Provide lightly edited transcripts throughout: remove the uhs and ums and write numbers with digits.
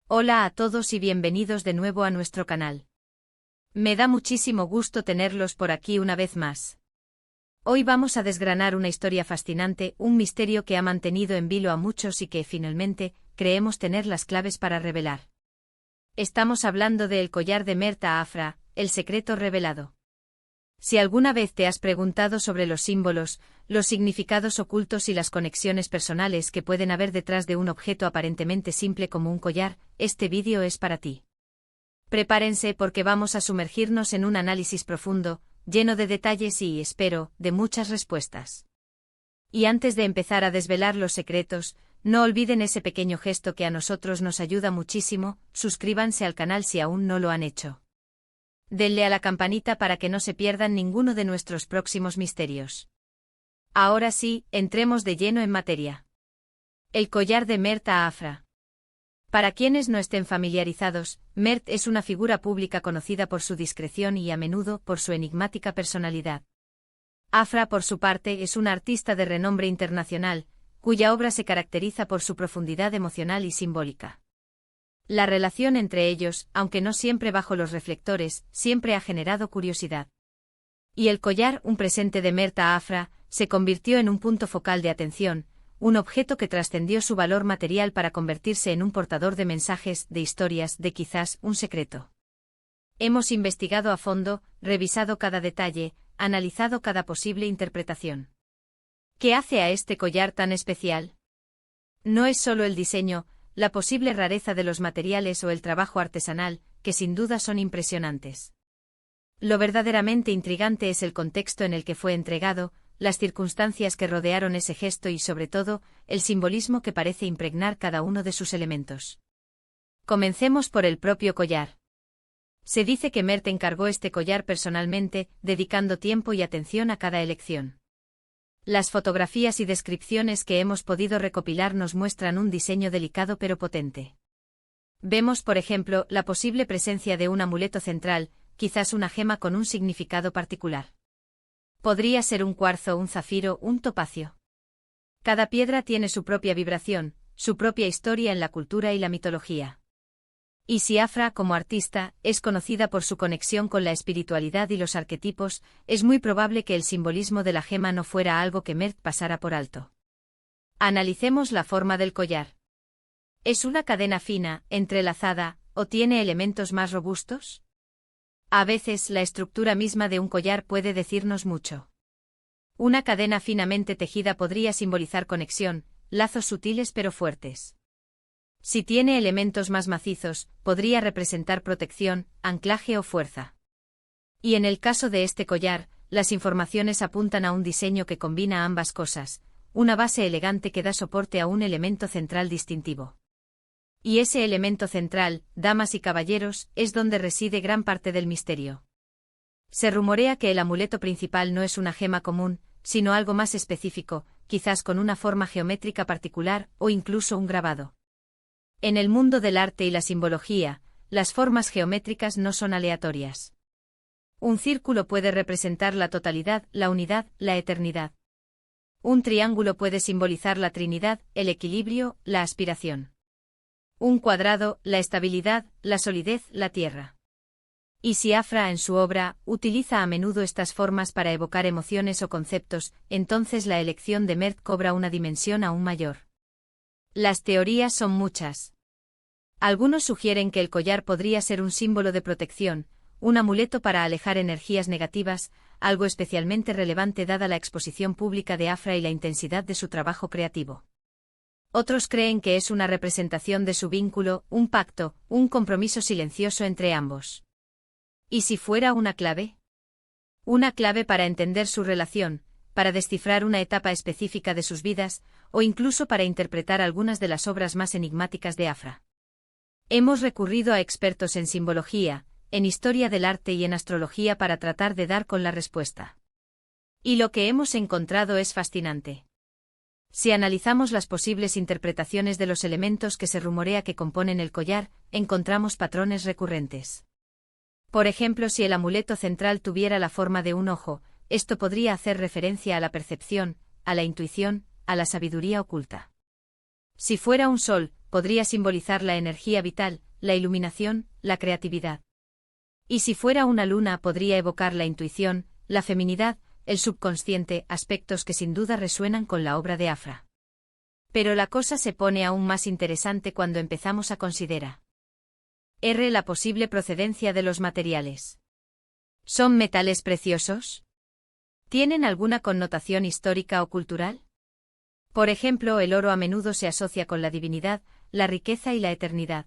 Hola a todos y bienvenidos de nuevo a nuestro canal. Me da muchísimo gusto tenerlos por aquí una vez más. Hoy vamos a desgranar una historia fascinante, un misterio que ha mantenido en vilo a muchos y que, finalmente, creemos tener las claves para revelar. Estamos hablando del collar de Merta Afra, el secreto revelado. Si alguna vez te has preguntado sobre los símbolos, los significados ocultos y las conexiones personales que pueden haber detrás de un objeto aparentemente simple como un collar, este vídeo es para ti. Prepárense porque vamos a sumergirnos en un análisis profundo, lleno de detalles y, espero, de muchas respuestas. Y antes de empezar a desvelar los secretos, no olviden ese pequeño gesto que a nosotros nos ayuda muchísimo: suscríbanse al canal si aún no lo han hecho. Denle a la campanita para que no se pierdan ninguno de nuestros próximos misterios. Ahora sí, entremos de lleno en materia. El collar de Merta Afra. Para quienes no estén familiarizados, Mert es una figura pública conocida por su discreción y a menudo por su enigmática personalidad. Afra, por su parte, es una artista de renombre internacional, cuya obra se caracteriza por su profundidad emocional y simbólica. La relación entre ellos, aunque no siempre bajo los reflectores, siempre ha generado curiosidad. Y el collar, un presente de Merta Afra, se convirtió en un punto focal de atención, un objeto que trascendió su valor material para convertirse en un portador de mensajes, de historias, de quizás un secreto. Hemos investigado a fondo, revisado cada detalle, analizado cada posible interpretación. ¿Qué hace a este collar tan especial? No es solo el diseño, la posible rareza de los materiales o el trabajo artesanal, que sin duda son impresionantes. Lo verdaderamente intrigante es el contexto en el que fue entregado, las circunstancias que rodearon ese gesto y, sobre todo, el simbolismo que parece impregnar cada uno de sus elementos. Comencemos por el propio collar. Se dice que Mert encargó este collar personalmente, dedicando tiempo y atención a cada elección. Las fotografías y descripciones que hemos podido recopilar nos muestran un diseño delicado pero potente. Vemos, por ejemplo, la posible presencia de un amuleto central, quizás una gema con un significado particular. Podría ser un cuarzo, un zafiro, un topacio. Cada piedra tiene su propia vibración, su propia historia en la cultura y la mitología. Y si Afra, como artista, es conocida por su conexión con la espiritualidad y los arquetipos, es muy probable que el simbolismo de la gema no fuera algo que Mert pasara por alto. Analicemos la forma del collar. ¿Es una cadena fina, entrelazada, o tiene elementos más robustos? A veces la estructura misma de un collar puede decirnos mucho. Una cadena finamente tejida podría simbolizar conexión, lazos sutiles pero fuertes. Si tiene elementos más macizos, podría representar protección, anclaje o fuerza. Y en el caso de este collar, las informaciones apuntan a un diseño que combina ambas cosas, una base elegante que da soporte a un elemento central distintivo. Y ese elemento central, damas y caballeros, es donde reside gran parte del misterio. Se rumorea que el amuleto principal no es una gema común, sino algo más específico, quizás con una forma geométrica particular o incluso un grabado. En el mundo del arte y la simbología, las formas geométricas no son aleatorias. Un círculo puede representar la totalidad, la unidad, la eternidad. Un triángulo puede simbolizar la Trinidad, el equilibrio, la aspiración. Un cuadrado, la estabilidad, la solidez, la tierra. Y si Afra en su obra utiliza a menudo estas formas para evocar emociones o conceptos, entonces la elección de Mert cobra una dimensión aún mayor. Las teorías son muchas. Algunos sugieren que el collar podría ser un símbolo de protección, un amuleto para alejar energías negativas, algo especialmente relevante dada la exposición pública de Afra y la intensidad de su trabajo creativo. Otros creen que es una representación de su vínculo, un pacto, un compromiso silencioso entre ambos. ¿Y si fuera una clave? Una clave para entender su relación, para descifrar una etapa específica de sus vidas, o incluso para interpretar algunas de las obras más enigmáticas de Afra. Hemos recurrido a expertos en simbología, en historia del arte y en astrología para tratar de dar con la respuesta. Y lo que hemos encontrado es fascinante. Si analizamos las posibles interpretaciones de los elementos que se rumorea que componen el collar, encontramos patrones recurrentes. Por ejemplo, si el amuleto central tuviera la forma de un ojo, esto podría hacer referencia a la percepción, a la intuición, a la sabiduría oculta. Si fuera un sol, podría simbolizar la energía vital, la iluminación, la creatividad. Y si fuera una luna, podría evocar la intuición, la feminidad, el subconsciente, aspectos que sin duda resuenan con la obra de Afra. Pero la cosa se pone aún más interesante cuando empezamos a considerar la posible procedencia de los materiales. ¿Son metales preciosos? ¿Tienen alguna connotación histórica o cultural? Por ejemplo, el oro a menudo se asocia con la divinidad, la riqueza y la eternidad.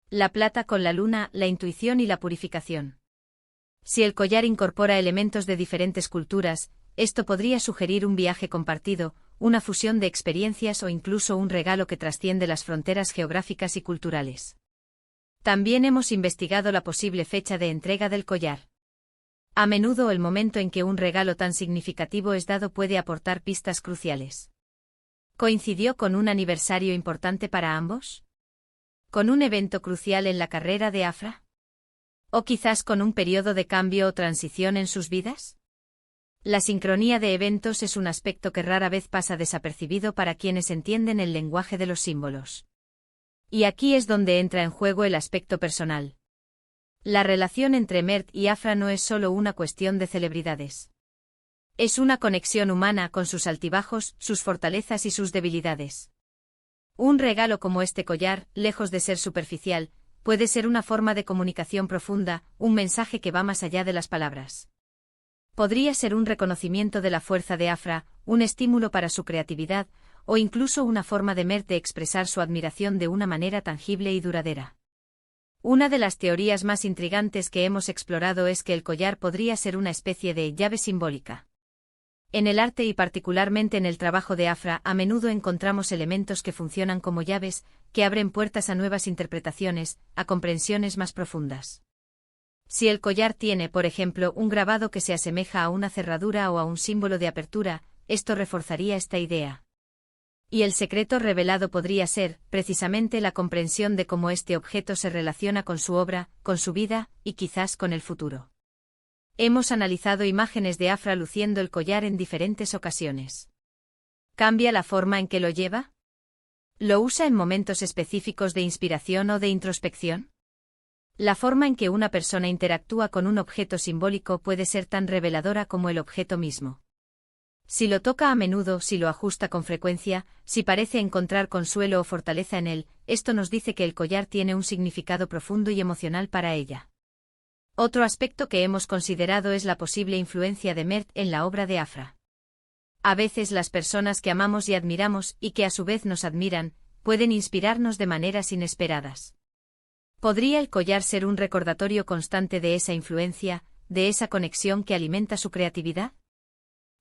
La plata con la luna, la intuición y la purificación. Si el collar incorpora elementos de diferentes culturas, esto podría sugerir un viaje compartido, una fusión de experiencias o incluso un regalo que trasciende las fronteras geográficas y culturales. También hemos investigado la posible fecha de entrega del collar. A menudo el momento en que un regalo tan significativo es dado puede aportar pistas cruciales. ¿Coincidió con un aniversario importante para ambos? ¿Con un evento crucial en la carrera de Afra? ¿O quizás con un periodo de cambio o transición en sus vidas? La sincronía de eventos es un aspecto que rara vez pasa desapercibido para quienes entienden el lenguaje de los símbolos. Y aquí es donde entra en juego el aspecto personal. La relación entre Mert y Afra no es solo una cuestión de celebridades. Es una conexión humana con sus altibajos, sus fortalezas y sus debilidades. Un regalo como este collar, lejos de ser superficial, puede ser una forma de comunicación profunda, un mensaje que va más allá de las palabras. Podría ser un reconocimiento de la fuerza de Afra, un estímulo para su creatividad, o incluso una forma de Mert de expresar su admiración de una manera tangible y duradera. Una de las teorías más intrigantes que hemos explorado es que el collar podría ser una especie de llave simbólica. En el arte y particularmente en el trabajo de Afra, a menudo encontramos elementos que funcionan como llaves, que abren puertas a nuevas interpretaciones, a comprensiones más profundas. Si el collar tiene, por ejemplo, un grabado que se asemeja a una cerradura o a un símbolo de apertura, esto reforzaría esta idea. Y el secreto revelado podría ser, precisamente, la comprensión de cómo este objeto se relaciona con su obra, con su vida, y quizás con el futuro. Hemos analizado imágenes de Afra luciendo el collar en diferentes ocasiones. ¿Cambia la forma en que lo lleva? ¿Lo usa en momentos específicos de inspiración o de introspección? La forma en que una persona interactúa con un objeto simbólico puede ser tan reveladora como el objeto mismo. Si lo toca a menudo, si lo ajusta con frecuencia, si parece encontrar consuelo o fortaleza en él, esto nos dice que el collar tiene un significado profundo y emocional para ella. Otro aspecto que hemos considerado es la posible influencia de Mert en la obra de Afra. A veces las personas que amamos y admiramos, y que a su vez nos admiran, pueden inspirarnos de maneras inesperadas. ¿Podría el collar ser un recordatorio constante de esa influencia, de esa conexión que alimenta su creatividad?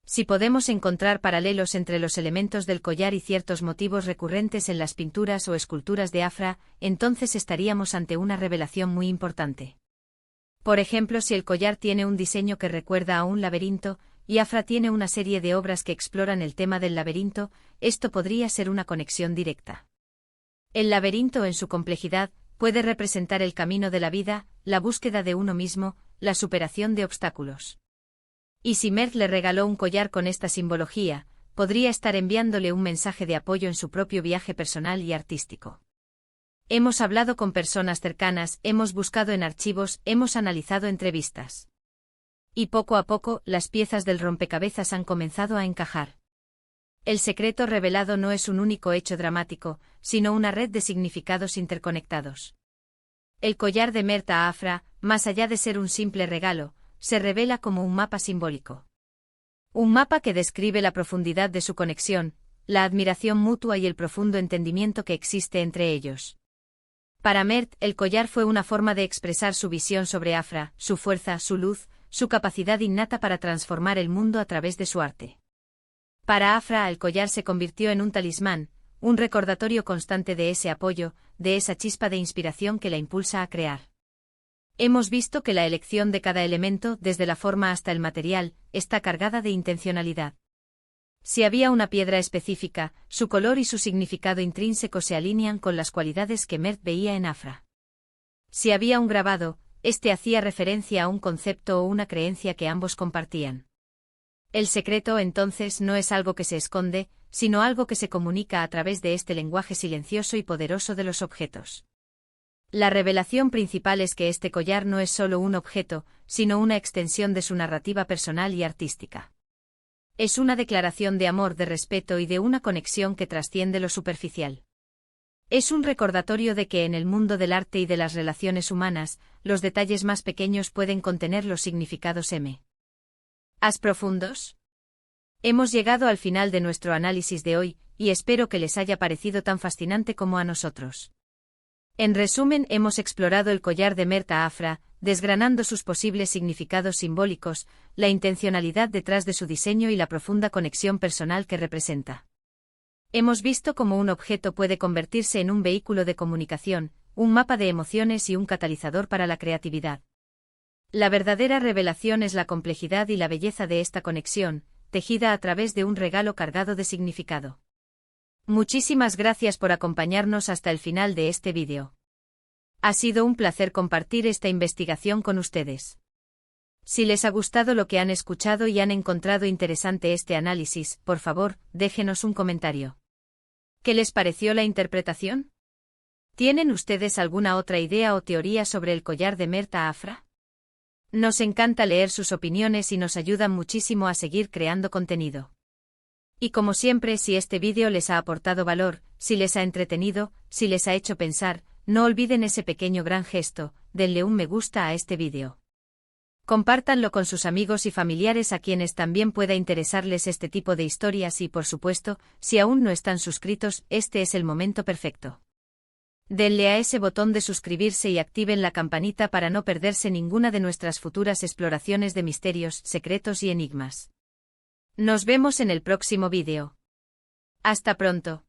Si podemos encontrar paralelos entre los elementos del collar y ciertos motivos recurrentes en las pinturas o esculturas de Afra, entonces estaríamos ante una revelación muy importante. Por ejemplo, si el collar tiene un diseño que recuerda a un laberinto, y Afra tiene una serie de obras que exploran el tema del laberinto, esto podría ser una conexión directa. El laberinto en su complejidad puede representar el camino de la vida, la búsqueda de uno mismo, la superación de obstáculos. Y si Mert le regaló un collar con esta simbología, podría estar enviándole un mensaje de apoyo en su propio viaje personal y artístico. Hemos hablado con personas cercanas, hemos buscado en archivos, hemos analizado entrevistas. Y poco a poco, las piezas del rompecabezas han comenzado a encajar. El secreto revelado no es un único hecho dramático, sino una red de significados interconectados. El collar de Mert a Afra, más allá de ser un simple regalo, se revela como un mapa simbólico. Un mapa que describe la profundidad de su conexión, la admiración mutua y el profundo entendimiento que existe entre ellos. Para Mert, el collar fue una forma de expresar su visión sobre Afra, su fuerza, su luz, su capacidad innata para transformar el mundo a través de su arte. Para Afra, el collar se convirtió en un talismán, un recordatorio constante de ese apoyo, de esa chispa de inspiración que la impulsa a crear. Hemos visto que la elección de cada elemento, desde la forma hasta el material, está cargada de intencionalidad. Si había una piedra específica, su color y su significado intrínseco se alinean con las cualidades que Mert veía en Afra. Si había un grabado, este hacía referencia a un concepto o una creencia que ambos compartían. El secreto, entonces, no es algo que se esconde, sino algo que se comunica a través de este lenguaje silencioso y poderoso de los objetos. La revelación principal es que este collar no es solo un objeto, sino una extensión de su narrativa personal y artística. Es una declaración de amor, de respeto y de una conexión que trasciende lo superficial. Es un recordatorio de que en el mundo del arte y de las relaciones humanas, los detalles más pequeños pueden contener los significados más profundos. Hemos llegado al final de nuestro análisis de hoy, y espero que les haya parecido tan fascinante como a nosotros. En resumen, hemos explorado el collar de Merta Afra, desgranando sus posibles significados simbólicos, la intencionalidad detrás de su diseño y la profunda conexión personal que representa. Hemos visto cómo un objeto puede convertirse en un vehículo de comunicación, un mapa de emociones y un catalizador para la creatividad. La verdadera revelación es la complejidad y la belleza de esta conexión, tejida a través de un regalo cargado de significado. Muchísimas gracias por acompañarnos hasta el final de este vídeo. Ha sido un placer compartir esta investigación con ustedes. Si les ha gustado lo que han escuchado y han encontrado interesante este análisis, por favor, déjenos un comentario. ¿Qué les pareció la interpretación? ¿Tienen ustedes alguna otra idea o teoría sobre el collar de Merta Afra? Nos encanta leer sus opiniones y nos ayudan muchísimo a seguir creando contenido. Y como siempre, si este vídeo les ha aportado valor, si les ha entretenido, si les ha hecho pensar, no olviden ese pequeño gran gesto, denle un me gusta a este vídeo. Compártanlo con sus amigos y familiares a quienes también pueda interesarles este tipo de historias y, por supuesto, si aún no están suscritos, este es el momento perfecto. Denle a ese botón de suscribirse y activen la campanita para no perderse ninguna de nuestras futuras exploraciones de misterios, secretos y enigmas. Nos vemos en el próximo vídeo. Hasta pronto.